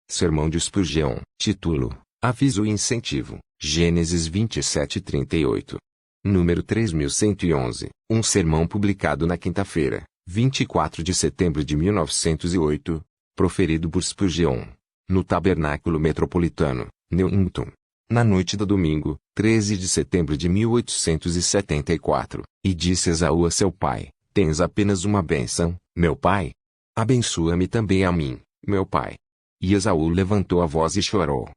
Sermão de Spurgeon. Título: Aviso e incentivo. Gênesis 27:38. Número 3111. Um sermão publicado na quinta-feira, 24 de setembro de 1908, proferido por Spurgeon, no Tabernáculo Metropolitano, Newington, na noite do domingo, 13 de setembro de 1874, e disse Esaú a seu pai: Tens apenas uma bênção, meu pai? Abençoa-me também a mim, meu pai. E Esaú levantou a voz e chorou.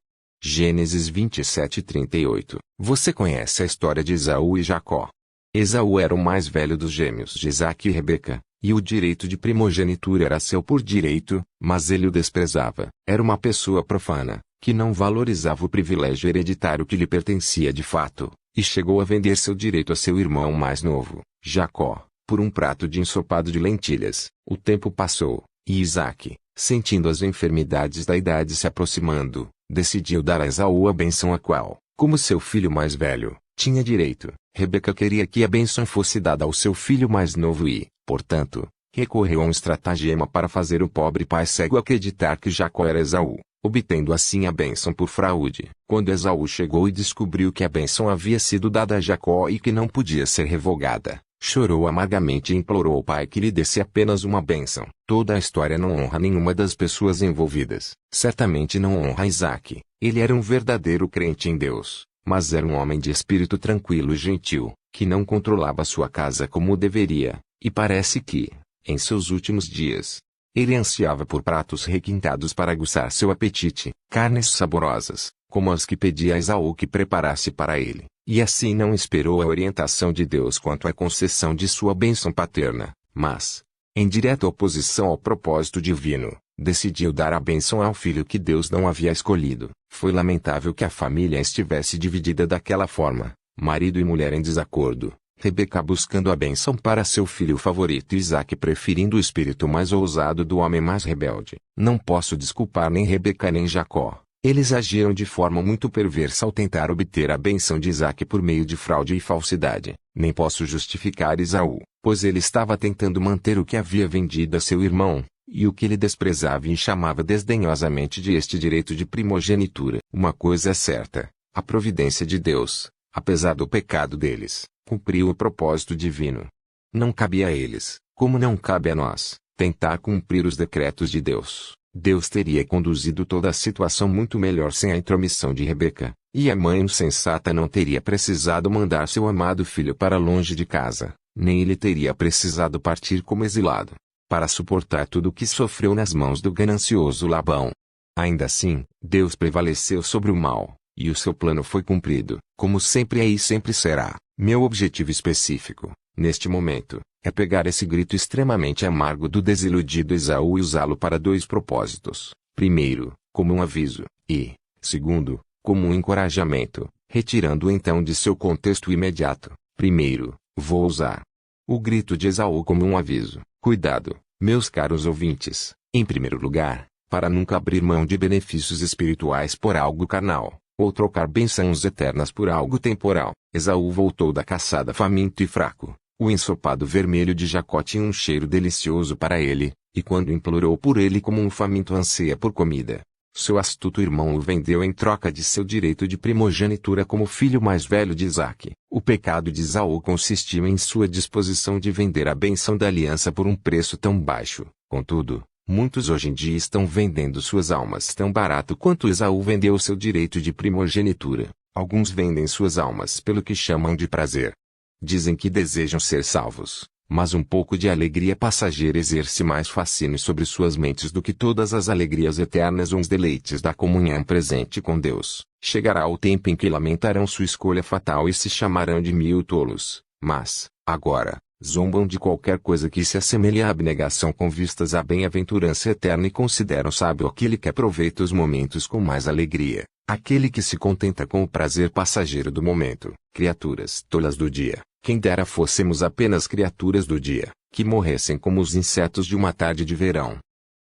Gênesis 27:38. Você conhece a história de Esaú e Jacó. Esaú era o mais velho dos gêmeos de Isaque e Rebeca, e o direito de primogenitura era seu por direito, mas ele o desprezava. Era uma pessoa profana, que não valorizava o privilégio hereditário que lhe pertencia de fato, e chegou a vender seu direito a seu irmão mais novo, Jacó, por um prato de ensopado de lentilhas. O tempo passou, e Isaque, sentindo as enfermidades da idade se aproximando, decidiu dar a Esaú a bênção a qual, como seu filho mais velho, tinha direito. Rebeca queria que a bênção fosse dada ao seu filho mais novo e, portanto, recorreu a um estratagema para fazer o pobre pai cego acreditar que Jacó era Esaú, obtendo assim a bênção por fraude. Quando Esaú chegou e descobriu que a bênção havia sido dada a Jacó e que não podia ser revogada, chorou amargamente e implorou ao pai que lhe desse apenas uma bênção. Toda a história não honra nenhuma das pessoas envolvidas. Certamente não honra Isaque. Ele era um verdadeiro crente em Deus, mas era um homem de espírito tranquilo e gentil, que não controlava sua casa como deveria, e parece que, em seus últimos dias, ele ansiava por pratos requintados para aguçar seu apetite, carnes saborosas, como as que pedia a Esaú que preparasse para ele, e assim não esperou a orientação de Deus quanto à concessão de sua bênção paterna, mas, em direta oposição ao propósito divino, decidiu dar a bênção ao filho que Deus não havia escolhido. Foi lamentável que a família estivesse dividida daquela forma, marido e mulher em desacordo, Rebeca buscando a bênção para seu filho favorito e Isaque preferindo o espírito mais ousado do homem mais rebelde. Não posso desculpar nem Rebeca nem Jacó. Eles agiram de forma muito perversa ao tentar obter a bênção de Isaque por meio de fraude e falsidade. Nem posso justificar Esaú, pois ele estava tentando manter o que havia vendido a seu irmão, e o que ele desprezava e chamava desdenhosamente de este direito de primogenitura. Uma coisa é certa: a providência de Deus, apesar do pecado deles, cumpriu o propósito divino. Não cabe a eles, como não cabe a nós, tentar cumprir os decretos de Deus. Deus teria conduzido toda a situação muito melhor sem a intromissão de Rebeca, e a mãe insensata não teria precisado mandar seu amado filho para longe de casa, nem ele teria precisado partir como exilado, para suportar tudo o que sofreu nas mãos do ganancioso Labão. Ainda assim, Deus prevaleceu sobre o mal, e o seu plano foi cumprido, como sempre é e sempre será. Meu objetivo específico, neste momento, é pegar esse grito extremamente amargo do desiludido Esaú e usá-lo para dois propósitos. Primeiro, como um aviso, e, segundo, como um encorajamento, retirando-o então de seu contexto imediato. Primeiro, vou usar o grito de Esaú como um aviso. Cuidado, meus caros ouvintes, em primeiro lugar, para nunca abrir mão de benefícios espirituais por algo carnal, ou trocar bênçãos eternas por algo temporal. Esaú voltou da caçada faminto e fraco. O ensopado vermelho de Jacó tinha um cheiro delicioso para ele, e quando implorou por ele como um faminto anseia por comida, seu astuto irmão o vendeu em troca de seu direito de primogenitura como filho mais velho de Isaque. O pecado de Esaú consistiu em sua disposição de vender a bênção da aliança por um preço tão baixo. Contudo, muitos hoje em dia estão vendendo suas almas tão barato quanto Esaú vendeu seu direito de primogenitura. Alguns vendem suas almas pelo que chamam de prazer. Dizem que desejam ser salvos, mas um pouco de alegria passageira exerce mais fascínio sobre suas mentes do que todas as alegrias eternas ou os deleites da comunhão presente com Deus. Chegará o tempo em que lamentarão sua escolha fatal e se chamarão de mil tolos, mas, agora, zombam de qualquer coisa que se assemelhe à abnegação com vistas à bem-aventurança eterna e consideram sábio aquele que aproveita os momentos com mais alegria, aquele que se contenta com o prazer passageiro do momento. Criaturas tolas do dia, quem dera fôssemos apenas criaturas do dia, que morressem como os insetos de uma tarde de verão.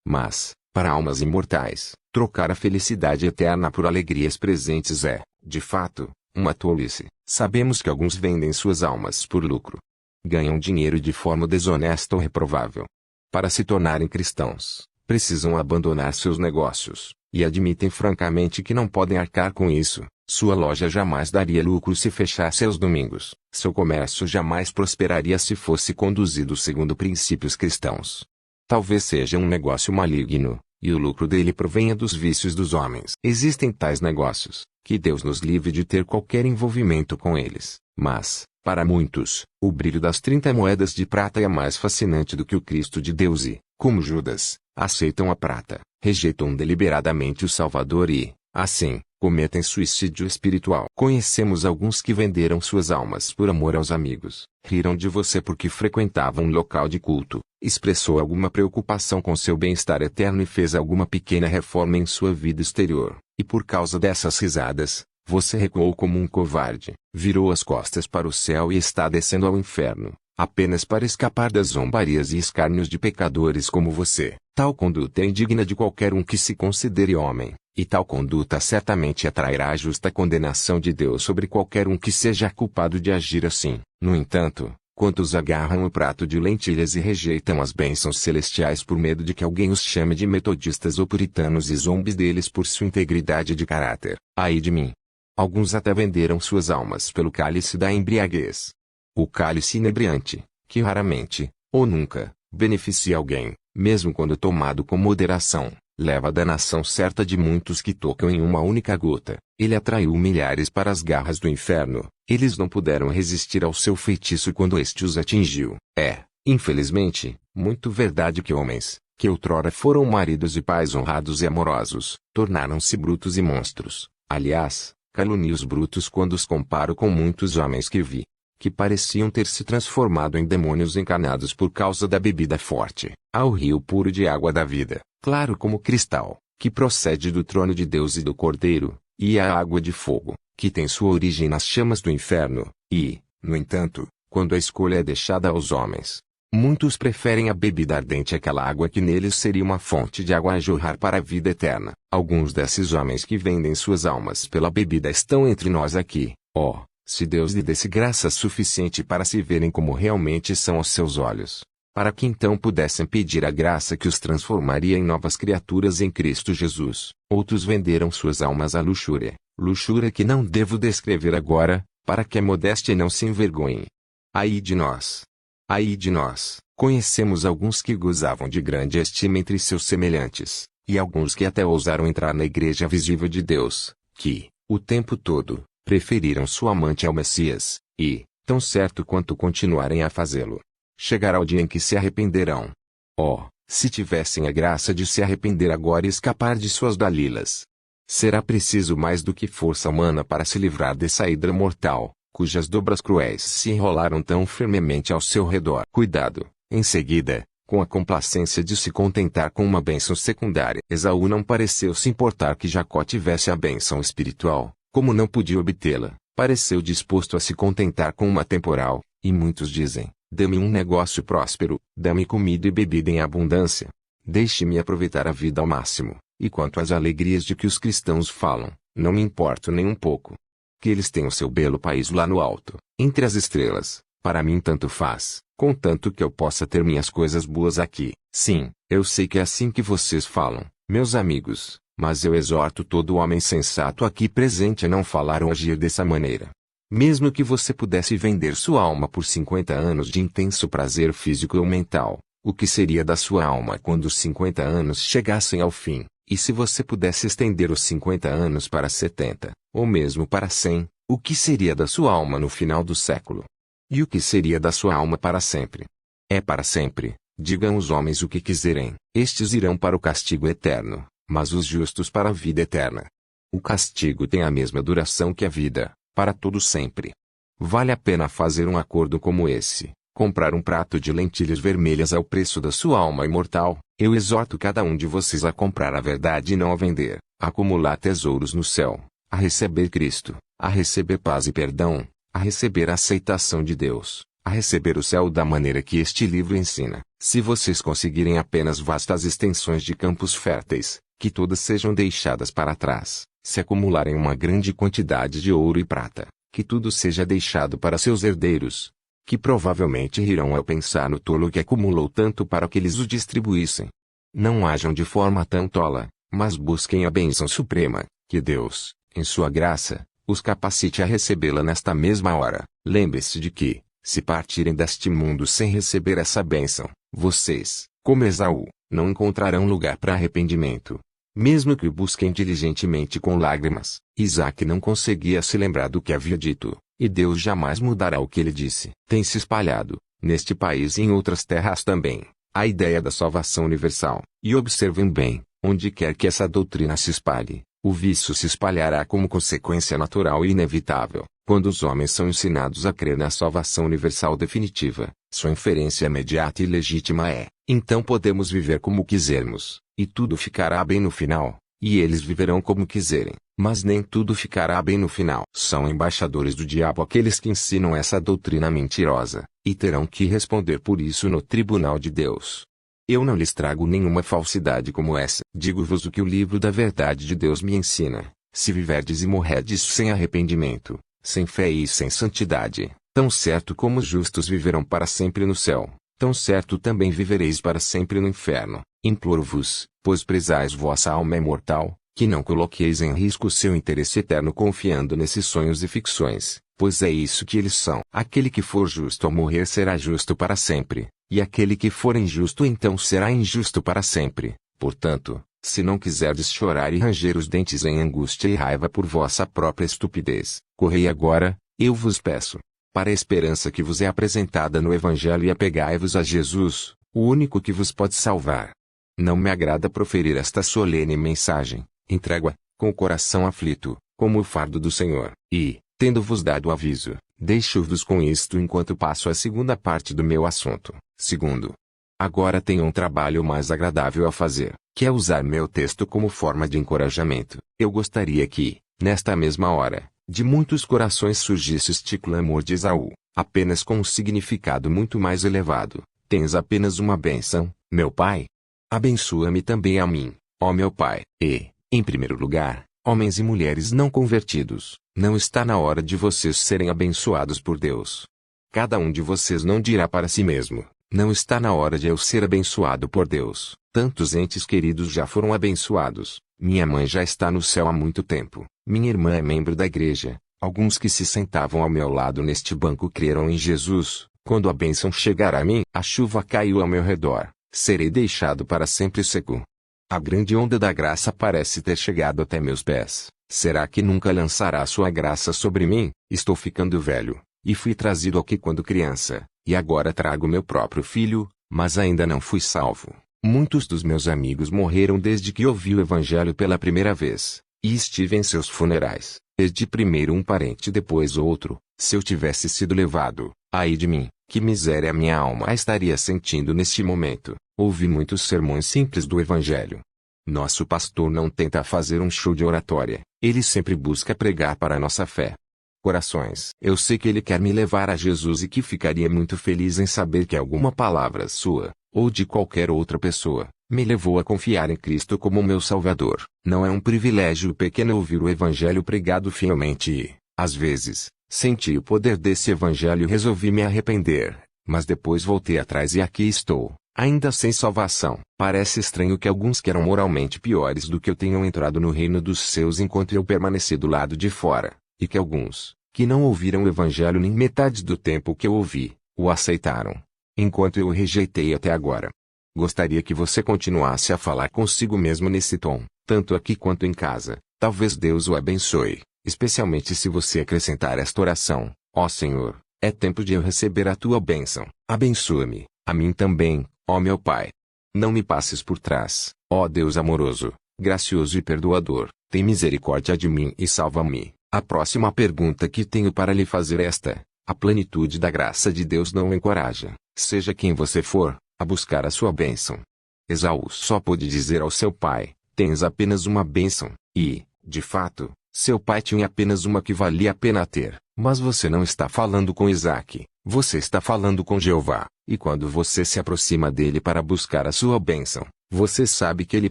Mas, para almas imortais, trocar a felicidade eterna por alegrias presentes é, de fato, uma tolice. Sabemos que alguns vendem suas almas por lucro. Ganham dinheiro de forma desonesta ou reprovável. Para se tornarem cristãos, precisam abandonar seus negócios, e admitem francamente que não podem arcar com isso, sua loja jamais daria lucro se fechasse aos domingos, seu comércio jamais prosperaria se fosse conduzido segundo princípios cristãos. Talvez seja um negócio maligno, e o lucro dele provenha dos vícios dos homens. Existem tais negócios, que Deus nos livre de ter qualquer envolvimento com eles, mas, para muitos, o brilho das 30 moedas de prata é mais fascinante do que o Cristo de Deus e, como Judas, aceitam a prata, rejeitam deliberadamente o Salvador e, assim, cometem suicídio espiritual. Conhecemos alguns que venderam suas almas por amor aos amigos, riram de você porque frequentavam um local de culto, expressou alguma preocupação com seu bem-estar eterno e fez alguma pequena reforma em sua vida exterior, e por causa dessas risadas, você recuou como um covarde, virou as costas para o céu e está descendo ao inferno, apenas para escapar das zombarias e escárnios de pecadores como você. Tal conduta é indigna de qualquer um que se considere homem, e tal conduta certamente atrairá a justa condenação de Deus sobre qualquer um que seja culpado de agir assim. No entanto, quantos agarram o prato de lentilhas e rejeitam as bênçãos celestiais por medo de que alguém os chame de metodistas ou puritanos e zombe deles por sua integridade de caráter. Ai de mim! Alguns até venderam suas almas pelo cálice da embriaguez. O cálice inebriante, que raramente, ou nunca, beneficia alguém, mesmo quando tomado com moderação, leva à danação certa de muitos que tocam em uma única gota. Ele atraiu milhares para as garras do inferno, eles não puderam resistir ao seu feitiço quando este os atingiu. É, infelizmente, muito verdade que homens, que outrora foram maridos e pais honrados e amorosos, tornaram-se brutos e monstros. Aliás, calunio os brutos quando os comparo com muitos homens que vi, que pareciam ter se transformado em demônios encarnados por causa da bebida forte. Há o rio puro de água da vida, claro como cristal, que procede do trono de Deus e do Cordeiro, e há a água de fogo, que tem sua origem nas chamas do inferno, e, no entanto, quando a escolha é deixada aos homens, muitos preferem a bebida ardente àquela água que neles seria uma fonte de água a jorrar para a vida eterna. Alguns desses homens que vendem suas almas pela bebida estão entre nós aqui. Oh, se Deus lhe desse graça suficiente para se verem como realmente são aos seus olhos, para que então pudessem pedir a graça que os transformaria em novas criaturas em Cristo Jesus. Outros venderam suas almas à luxúria, luxúria que não devo descrever agora, para que a modéstia não se envergonhe. Ai de nós! Ai de nós! Conhecemos alguns que gozavam de grande estima entre seus semelhantes, e alguns que até ousaram entrar na igreja visível de Deus, que, o tempo todo, preferiram sua amante ao Messias, e, tão certo quanto continuarem a fazê-lo, chegará o dia em que se arrependerão. Oh, se tivessem a graça de se arrepender agora e escapar de suas dalilas! Será preciso mais do que força humana para se livrar dessa hidra mortal, cujas dobras cruéis se enrolaram tão firmemente ao seu redor. Cuidado, em seguida, com a complacência de se contentar com uma bênção secundária. Esaú não pareceu se importar que Jacó tivesse a bênção espiritual, como não podia obtê-la, pareceu disposto a se contentar com uma temporal, e muitos dizem, dê-me um negócio próspero, dê-me comida e bebida em abundância. Deixe-me aproveitar a vida ao máximo, e quanto às alegrias de que os cristãos falam, não me importo nem um pouco. Que eles tenham seu belo país lá no alto, entre as estrelas, para mim tanto faz, contanto que eu possa ter minhas coisas boas aqui. Sim, eu sei que é assim que vocês falam, meus amigos, mas eu exorto todo homem sensato aqui presente a não falar ou agir dessa maneira. Mesmo que você pudesse vender sua alma por 50 anos de intenso prazer físico ou mental, o que seria da sua alma quando os 50 anos chegassem ao fim? E se você pudesse estender os 50 anos para 70, ou mesmo para 100, o que seria da sua alma no final do século? E o que seria da sua alma para sempre? É para sempre, digam os homens o que quiserem, estes irão para o castigo eterno, mas os justos para a vida eterna. O castigo tem a mesma duração que a vida, para todo sempre. Vale a pena fazer um acordo como esse, comprar um prato de lentilhas vermelhas ao preço da sua alma imortal. Eu exorto cada um de vocês a comprar a verdade e não a vender, a acumular tesouros no céu, a receber Cristo, a receber paz e perdão, a receber a aceitação de Deus, a receber o céu da maneira que este livro ensina. Se vocês conseguirem apenas vastas extensões de campos férteis, que todas sejam deixadas para trás, se acumularem uma grande quantidade de ouro e prata, que tudo seja deixado para seus herdeiros, que provavelmente rirão ao pensar no tolo que acumulou tanto para que eles o distribuíssem. Não hajam de forma tão tola, mas busquem a bênção suprema, que Deus, em sua graça, os capacite a recebê-la nesta mesma hora. Lembre-se de que, se partirem deste mundo sem receber essa bênção, vocês, como Esaú, não encontrarão lugar para arrependimento. Mesmo que o busquem diligentemente com lágrimas, Isaque não conseguia se lembrar do que havia dito, e Deus jamais mudará o que ele disse. Tem se espalhado, neste país e em outras terras também, a ideia da salvação universal, e observem bem, onde quer que essa doutrina se espalhe, o vício se espalhará como consequência natural e inevitável. Quando os homens são ensinados a crer na salvação universal definitiva, sua inferência imediata e legítima é: então podemos viver como quisermos, e tudo ficará bem no final, e eles viverão como quiserem, mas nem tudo ficará bem no final. São embaixadores do diabo aqueles que ensinam essa doutrina mentirosa, e terão que responder por isso no tribunal de Deus. Eu não lhes trago nenhuma falsidade como essa. Digo-vos o que o livro da verdade de Deus me ensina: se viverdes e morrerdes sem arrependimento, sem fé e sem santidade, tão certo como os justos viverão para sempre no céu, tão certo também vivereis para sempre no inferno. Imploro-vos, pois prezais vossa alma imortal, que não coloqueis em risco o seu interesse eterno confiando nesses sonhos e ficções, pois é isso que eles são. Aquele que for justo ao morrer será justo para sempre, e aquele que for injusto então será injusto para sempre. Portanto, se não quiserdes chorar e ranger os dentes em angústia e raiva por vossa própria estupidez, correi agora, eu vos peço, para a esperança que vos é apresentada no Evangelho e apegai-vos a Jesus, o único que vos pode salvar. Não me agrada proferir esta solene mensagem, entrego-a, com o coração aflito, como o fardo do Senhor, e, tendo-vos dado aviso, deixo-vos com isto enquanto passo a segunda parte do meu assunto. Segundo, agora tenho um trabalho mais agradável a fazer, que é usar meu texto como forma de encorajamento. Eu gostaria que, nesta mesma hora, de muitos corações surgisse este clamor de Esaú, apenas com um significado muito mais elevado: tens apenas uma bênção, meu pai? Abençoa-me também a mim, ó meu pai. E, em primeiro lugar, homens e mulheres não convertidos, não está na hora de vocês serem abençoados por Deus. Cada um de vocês não dirá para si mesmo: não está na hora de eu ser abençoado por Deus. Tantos entes queridos já foram abençoados. Minha mãe já está no céu há muito tempo. Minha irmã é membro da igreja. Alguns que se sentavam ao meu lado neste banco creram em Jesus. Quando a bênção chegar a mim, a chuva caiu ao meu redor. Serei deixado para sempre seco. A grande onda da graça parece ter chegado até meus pés. Será que nunca lançará sua graça sobre mim? Estou ficando velho, e fui trazido aqui quando criança, e agora trago meu próprio filho, mas ainda não fui salvo. Muitos dos meus amigos morreram desde que ouvi o Evangelho pela primeira vez, e estive em seus funerais. Perdi primeiro um parente, depois outro. Se eu tivesse sido levado, ai de mim, que miséria minha alma estaria sentindo neste momento. Ouvi muitos sermões simples do Evangelho. Nosso pastor não tenta fazer um show de oratória, ele sempre busca pregar para a nossa fé. Corações, eu sei que ele quer me levar a Jesus e que ficaria muito feliz em saber que alguma palavra sua, ou de qualquer outra pessoa, me levou a confiar em Cristo como meu Salvador. Não é um privilégio pequeno ouvir o Evangelho pregado fielmente e, às vezes, senti o poder desse Evangelho e resolvi me arrepender, mas depois voltei atrás e aqui estou, ainda sem salvação. Parece estranho que alguns que eram moralmente piores do que eu tenham entrado no reino dos céus enquanto eu permaneci do lado de fora, e que alguns, que não ouviram o Evangelho nem metade do tempo que eu ouvi, o aceitaram, enquanto eu o rejeitei até agora. Gostaria que você continuasse a falar consigo mesmo nesse tom, tanto aqui quanto em casa. Talvez Deus o abençoe, especialmente se você acrescentar esta oração: ó Senhor, é tempo de eu receber a tua bênção. Abençoa-me, a mim também, ó meu Pai. Não me passes por trás, ó Deus amoroso, gracioso e perdoador. Tem misericórdia de mim e salva-me. A próxima pergunta que tenho para lhe fazer é esta: a plenitude da graça de Deus não o encoraja, seja quem você for, a buscar a sua bênção. Esaú só pôde dizer ao seu pai: tens apenas uma bênção, e, de fato, seu pai tinha apenas uma que valia a pena ter. Mas você não está falando com Isaque, você está falando com Jeová, e quando você se aproxima dele para buscar a sua bênção, você sabe que ele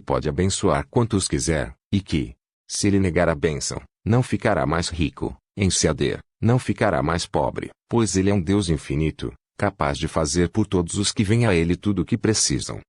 pode abençoar quantos quiser, e que, se ele negar a bênção, não ficará mais rico, em ceder, não ficará mais pobre, pois ele é um Deus infinito, capaz de fazer por todos os que vêm a ele tudo o que precisam.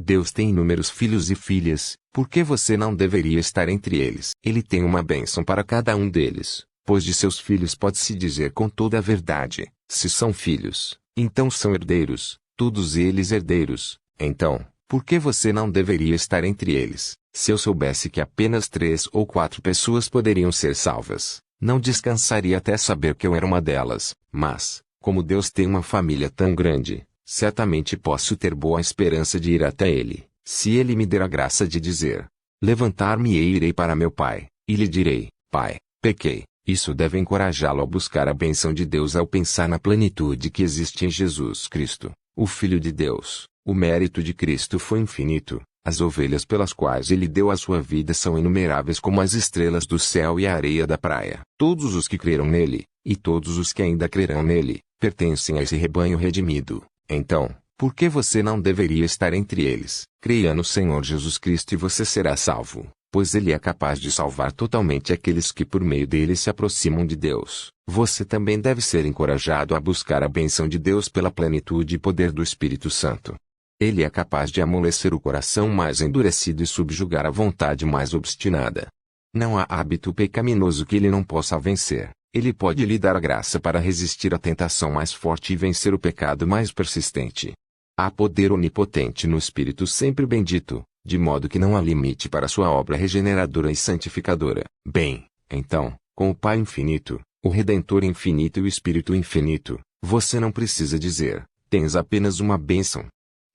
Deus tem inúmeros filhos e filhas, por que você não deveria estar entre eles? Ele tem uma bênção para cada um deles, pois de seus filhos pode-se dizer com toda a verdade, se são filhos, então são herdeiros, todos eles herdeiros. Então, por que você não deveria estar entre eles? Se eu soubesse que apenas 3 ou 4 pessoas poderiam ser salvas, não descansaria até saber que eu era uma delas. Mas, como Deus tem uma família tão grande, certamente posso ter boa esperança de ir até Ele, se Ele me der a graça de dizer: levantar-me e irei para meu pai, e lhe direi: Pai, pequei. Isso deve encorajá-lo a buscar a bênção de Deus ao pensar na plenitude que existe em Jesus Cristo, o Filho de Deus. O mérito de Cristo foi infinito. As ovelhas pelas quais ele deu a sua vida são inumeráveis como as estrelas do céu e a areia da praia. Todos os que creram nele, e todos os que ainda crerão nele, pertencem a esse rebanho redimido. Então, por que você não deveria estar entre eles? Creia no Senhor Jesus Cristo e você será salvo, pois ele é capaz de salvar totalmente aqueles que por meio dele se aproximam de Deus. Você também deve ser encorajado a buscar a bênção de Deus pela plenitude e poder do Espírito Santo. Ele é capaz de amolecer o coração mais endurecido e subjugar a vontade mais obstinada. Não há hábito pecaminoso que ele não possa vencer. Ele pode lhe dar a graça para resistir à tentação mais forte e vencer o pecado mais persistente. Há poder onipotente no Espírito sempre bendito, de modo que não há limite para sua obra regeneradora e santificadora. Bem, então, com o Pai infinito, o Redentor infinito e o Espírito infinito, você não precisa dizer: tens apenas uma bênção.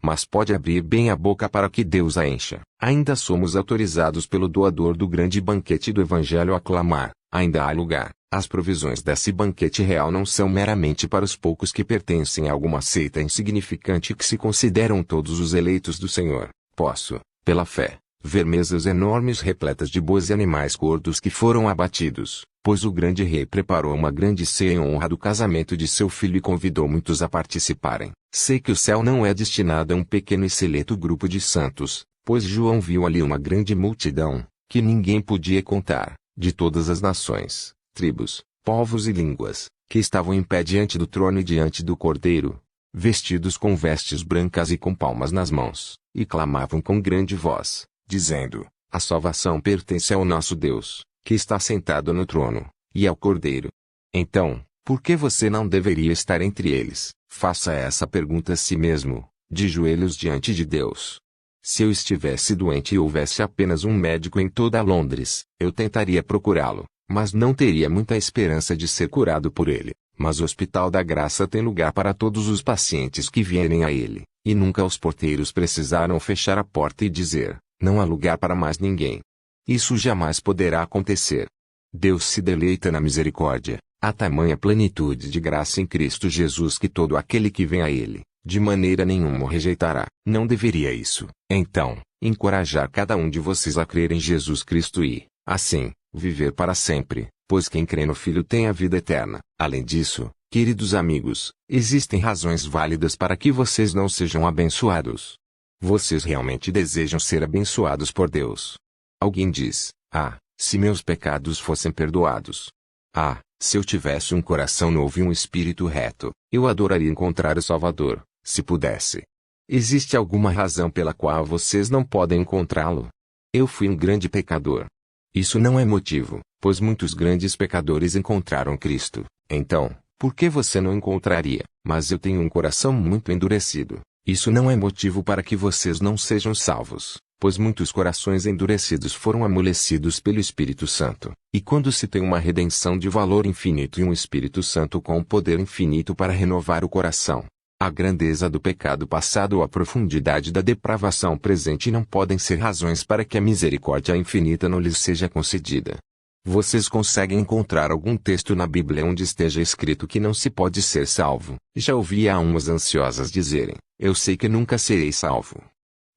Mas pode abrir bem a boca para que Deus a encha. Ainda somos autorizados pelo doador do grande banquete do Evangelho a clamar: ainda há lugar. As provisões desse banquete real não são meramente para os poucos que pertencem a alguma seita insignificante que se consideram todos os eleitos do Senhor. Posso, pela fé, ver mesas enormes repletas de bois e animais gordos que foram abatidos, pois o grande rei preparou uma grande ceia em honra do casamento de seu filho e convidou muitos a participarem. Sei que o céu não é destinado a um pequeno e seleto grupo de santos, pois João viu ali uma grande multidão, que ninguém podia contar, de todas as nações, tribos, povos e línguas, que estavam em pé diante do trono e diante do Cordeiro, vestidos com vestes brancas e com palmas nas mãos, e clamavam com grande voz, dizendo: a salvação pertence ao nosso Deus, que está sentado no trono, e ao Cordeiro. Então, por que você não deveria estar entre eles? Faça essa pergunta a si mesmo, de joelhos diante de Deus. Se eu estivesse doente e houvesse apenas um médico em toda Londres, eu tentaria procurá-lo, mas não teria muita esperança de ser curado por ele. Mas o Hospital da Graça tem lugar para todos os pacientes que vierem a ele, e nunca os porteiros precisaram fechar a porta e dizer: não há lugar para mais ninguém. Isso jamais poderá acontecer. Deus se deleita na misericórdia, a tamanha plenitude de graça em Cristo Jesus que todo aquele que vem a ele, de maneira nenhuma o rejeitará. Não deveria isso, então, encorajar cada um de vocês a crer em Jesus Cristo e, assim, viver para sempre, pois quem crê no Filho tem a vida eterna. Além disso, queridos amigos, existem razões válidas para que vocês não sejam abençoados. Vocês realmente desejam ser abençoados por Deus. Alguém diz: ah, se meus pecados fossem perdoados. Ah, se eu tivesse um coração novo e um espírito reto, eu adoraria encontrar o Salvador, se pudesse. Existe alguma razão pela qual vocês não podem encontrá-lo? Eu fui um grande pecador. Isso não é motivo, pois muitos grandes pecadores encontraram Cristo. Então, por que você não encontraria? Mas eu tenho um coração muito endurecido. Isso não é motivo para que vocês não sejam salvos, pois muitos corações endurecidos foram amolecidos pelo Espírito Santo. E quando se tem uma redenção de valor infinito e um Espírito Santo com poder infinito para renovar o coração, a grandeza do pecado passado ou a profundidade da depravação presente não podem ser razões para que a misericórdia infinita não lhes seja concedida. Vocês conseguem encontrar algum texto na Bíblia onde esteja escrito que não se pode ser salvo? Já ouvi almas ansiosas dizerem: eu sei que nunca serei salvo.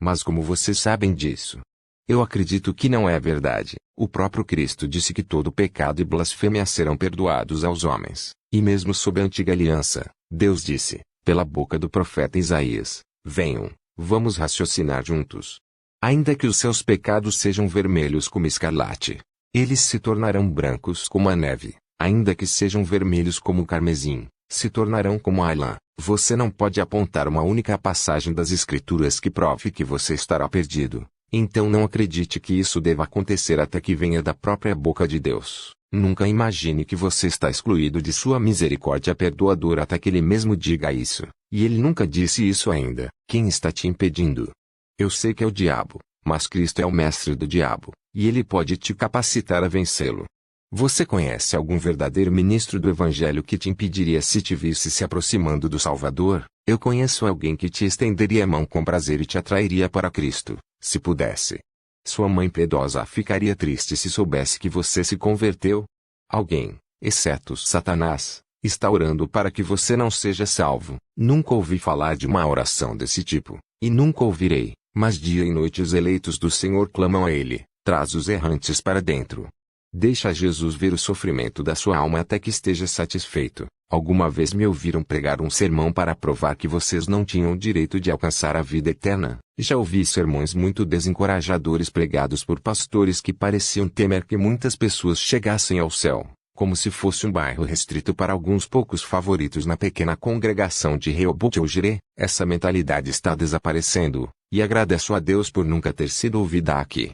Mas como vocês sabem disso? Eu acredito que não é verdade. O próprio Cristo disse que todo pecado e blasfêmia serão perdoados aos homens. E mesmo sob a antiga aliança, Deus disse, pela boca do profeta Isaías: venham, vamos raciocinar juntos. Ainda que os seus pecados sejam vermelhos como escarlate, eles se tornarão brancos como a neve. Ainda que sejam vermelhos como o carmesim, se tornarão como Alã. Você não pode apontar uma única passagem das Escrituras que prove que você estará perdido. Então não acredite que isso deva acontecer até que venha da própria boca de Deus. Nunca imagine que você está excluído de sua misericórdia perdoadora até que Ele mesmo diga isso. E Ele nunca disse isso ainda. Quem está te impedindo? Eu sei que é o diabo, mas Cristo é o mestre do diabo, e Ele pode te capacitar a vencê-lo. Você conhece algum verdadeiro ministro do Evangelho que te impediria se te visse se aproximando do Salvador? Eu conheço alguém que te estenderia a mão com prazer e te atrairia para Cristo, se pudesse. Sua mãe piedosa ficaria triste se soubesse que você se converteu. Alguém, exceto Satanás, está orando para que você não seja salvo. Nunca ouvi falar de uma oração desse tipo, e nunca ouvirei, mas dia e noite os eleitos do Senhor clamam a Ele, traz os errantes para dentro. Deixa Jesus ver o sofrimento da sua alma até que esteja satisfeito. Alguma vez me ouviram pregar um sermão para provar que vocês não tinham o direito de alcançar a vida eterna? Já ouvi sermões muito desencorajadores pregados por pastores que pareciam temer que muitas pessoas chegassem ao céu, como se fosse um bairro restrito para alguns poucos favoritos na pequena congregação de Rehoboth ou Jireh. Essa mentalidade está desaparecendo, e agradeço a Deus por nunca ter sido ouvida aqui.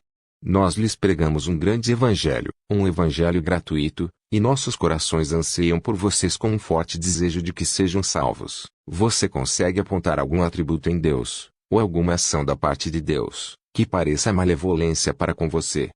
Nós lhes pregamos um grande evangelho, um evangelho gratuito, e nossos corações anseiam por vocês com um forte desejo de que sejam salvos. Você consegue apontar algum atributo em Deus, ou alguma ação da parte de Deus, que pareça malevolência para com você?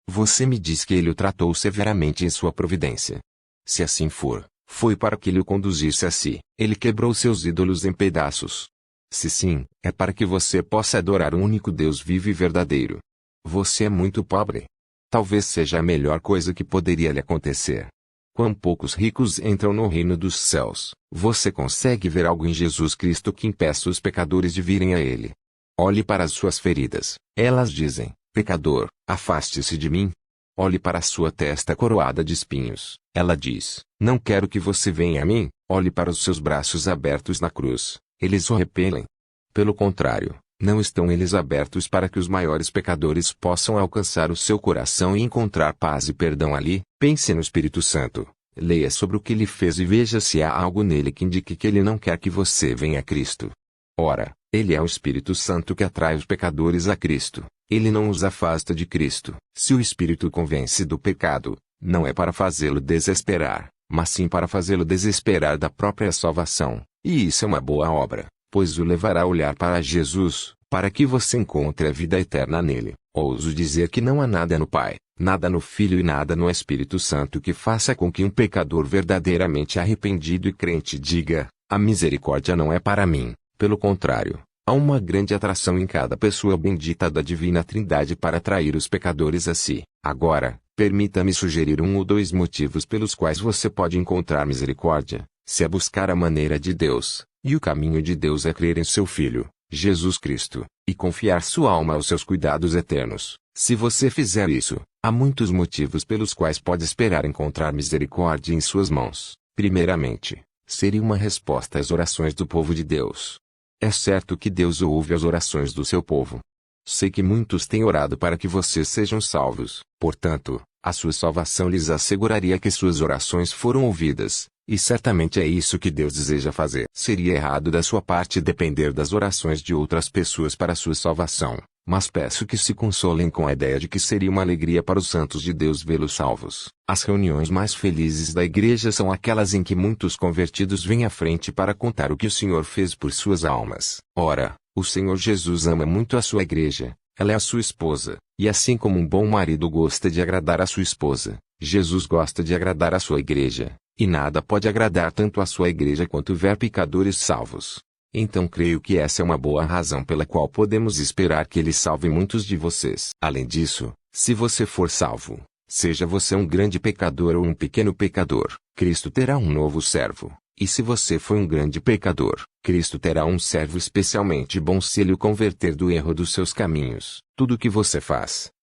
Você me diz que Ele o tratou severamente em sua providência. Se assim for, foi para que Ele o conduzisse a si. Ele quebrou seus ídolos em pedaços. Se sim, é para que você possa adorar um único Deus vivo e verdadeiro. Você é muito pobre. Talvez seja a melhor coisa que poderia lhe acontecer. Quão poucos ricos entram no reino dos céus. Você consegue ver algo em Jesus Cristo que impeça os pecadores de virem a Ele? Olhe para as suas feridas. Elas dizem, pecador, afaste-se de mim. Olhe para a sua testa coroada de espinhos. Ela diz, não quero que você venha a mim. Olhe para os seus braços abertos na cruz. Eles o repelem. Pelo contrário, não estão eles abertos para que os maiores pecadores possam alcançar o seu coração e encontrar paz e perdão ali? Pense no Espírito Santo. Leia sobre o que ele fez e veja se há algo nele que indique que ele não quer que você venha a Cristo. Ora, ele é o Espírito Santo que atrai os pecadores a Cristo. Ele não os afasta de Cristo. Se o Espírito convence do pecado, não é para fazê-lo desesperar, mas sim para fazê-lo desesperar da própria salvação. E isso é uma boa obra, pois o levará a olhar para Jesus, para que você encontre a vida eterna nele. Ouso dizer que não há nada no Pai, nada no Filho e nada no Espírito Santo que faça com que um pecador verdadeiramente arrependido e crente diga, a misericórdia não é para mim. Pelo contrário, há uma grande atração em cada pessoa bendita da Divina Trindade para atrair os pecadores a si. Agora, permita-me sugerir um ou dois motivos pelos quais você pode encontrar misericórdia. Se é buscar a maneira de Deus, e o caminho de Deus é crer em seu Filho, Jesus Cristo, e confiar sua alma aos seus cuidados eternos. Se você fizer isso, há muitos motivos pelos quais pode esperar encontrar misericórdia em suas mãos. Primeiramente, seria uma resposta às orações do povo de Deus. É certo que Deus ouve as orações do seu povo. Sei que muitos têm orado para que vocês sejam salvos. Portanto, a sua salvação lhes asseguraria que suas orações foram ouvidas. E certamente é isso que Deus deseja fazer. Seria errado da sua parte depender das orações de outras pessoas para sua salvação. Mas peço que se consolem com a ideia de que seria uma alegria para os santos de Deus vê-los salvos. As reuniões mais felizes da igreja são aquelas em que muitos convertidos vêm à frente para contar o que o Senhor fez por suas almas. Ora, o Senhor Jesus ama muito a sua igreja. Ela é a sua esposa, e assim como um bom marido gosta de agradar a sua esposa, Jesus gosta de agradar a sua igreja, e nada pode agradar tanto a sua igreja quanto ver pecadores salvos. Então creio que essa é uma boa razão pela qual podemos esperar que Ele salve muitos de vocês. Além disso, se você for salvo, seja você um grande pecador ou um pequeno pecador, Cristo terá um novo servo. E se você foi um grande pecador, Cristo terá um servo especialmente bom se Ele o converter do erro dos seus caminhos. Tudo o que você faz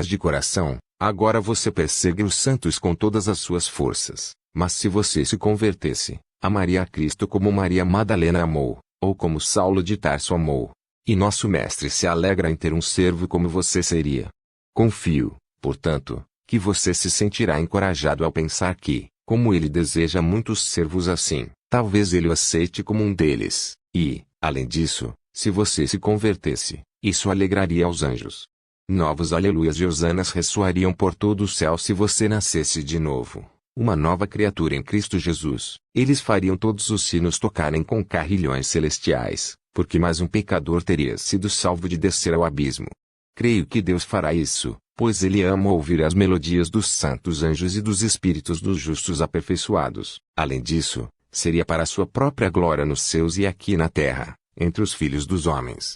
de coração. Agora você persegue os santos com todas as suas forças. Mas se você se convertesse, amaria a Cristo como Maria Madalena amou, ou como Saulo de Tarso amou. E nosso Mestre se alegra em ter um servo como você seria. Confio, portanto, que você se sentirá encorajado ao pensar que, como ele deseja muitos servos assim, Talvez ele o aceite como um deles, e, além disso, se você se convertesse, isso alegraria aos anjos. Novos aleluias e hosanas ressoariam por todo o céu se você nascesse de novo, uma nova criatura em Cristo Jesus. Eles fariam todos os sinos tocarem com carrilhões celestiais, porque mais um pecador teria sido salvo de descer ao abismo. Creio que Deus fará isso, pois Ele ama ouvir as melodias dos santos anjos e dos espíritos dos justos aperfeiçoados. Além disso, seria para a sua própria glória nos céus e aqui na terra, entre os filhos dos homens.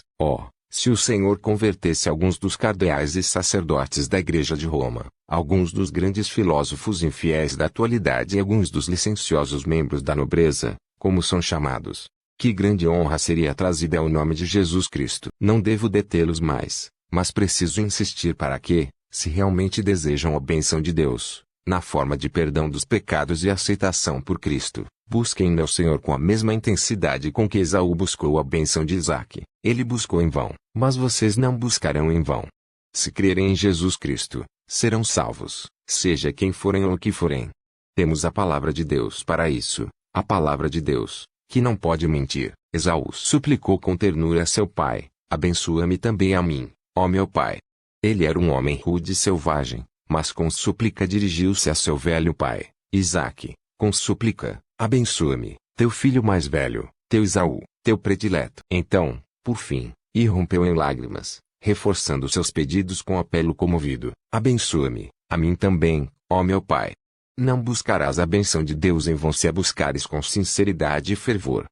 Se o Senhor convertesse alguns dos cardeais e sacerdotes da Igreja de Roma, alguns dos grandes filósofos infiéis da atualidade e alguns dos licenciosos membros da nobreza, como são chamados, que grande honra seria trazida ao nome de Jesus Cristo. Não devo detê-los mais, mas preciso insistir para que, se realmente desejam a bênção de Deus, na forma de perdão dos pecados e aceitação por Cristo, busquem no Senhor com a mesma intensidade com que Esaú buscou a bênção de Isaque. Ele buscou em vão, mas vocês não buscarão em vão. Se crerem em Jesus Cristo, serão salvos, seja quem forem ou o que forem. Temos a palavra de Deus para isso, a palavra de Deus, que não pode mentir. Esaú suplicou com ternura a seu pai: abençoa-me também a mim, ó meu pai. Ele era um homem rude e selvagem, mas com súplica dirigiu-se a seu velho pai, Isaque, com súplica: abençoa-me, teu filho mais velho, teu Esaú, teu predileto. Então, por fim, irrompeu em lágrimas, reforçando seus pedidos com apelo comovido: abençoa-me, a mim também, ó meu pai. Não buscarás a bênção de Deus em vão se a buscares com sinceridade e fervor.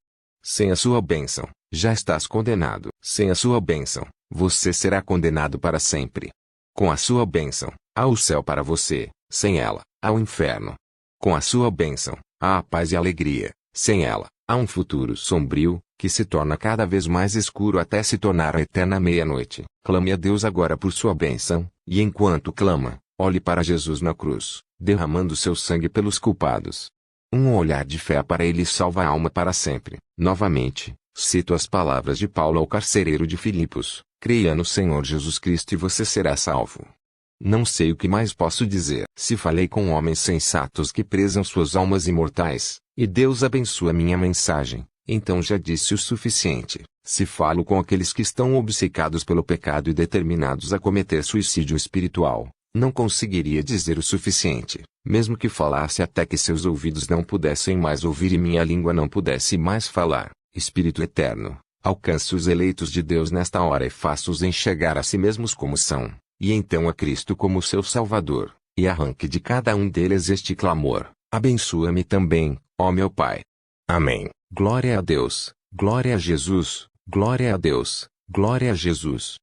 Sem a sua bênção, já estás condenado. Sem a sua bênção, você será condenado para sempre. Com a sua bênção, há o céu para você; sem ela, há o inferno. Com a sua bênção, há a paz e a alegria; sem ela, há um futuro sombrio, que se torna cada vez mais escuro até se tornar a eterna meia-noite. Clame a Deus agora por sua bênção, e enquanto clama, olhe para Jesus na cruz, derramando seu sangue pelos culpados. Um olhar de fé para ele salva a alma para sempre. Novamente, cito as palavras de Paulo ao carcereiro de Filipos: creia no Senhor Jesus Cristo e você será salvo. Não sei o que mais posso dizer. Se falei com homens sensatos que prezam suas almas imortais, e Deus abençoa minha mensagem, então já disse o suficiente. Se falo com aqueles que estão obcecados pelo pecado e determinados a cometer suicídio espiritual, não conseguiria dizer o suficiente, mesmo que falasse até que seus ouvidos não pudessem mais ouvir e minha língua não pudesse mais falar. Espírito eterno, alcance os eleitos de Deus nesta hora e faça-os enxergar a si mesmos como são, e então a Cristo como seu Salvador, e arranque de cada um deles este clamor: abençoa-me também, ó meu Pai. Amém. Glória a Deus, glória a Jesus, glória a Deus, glória a Jesus.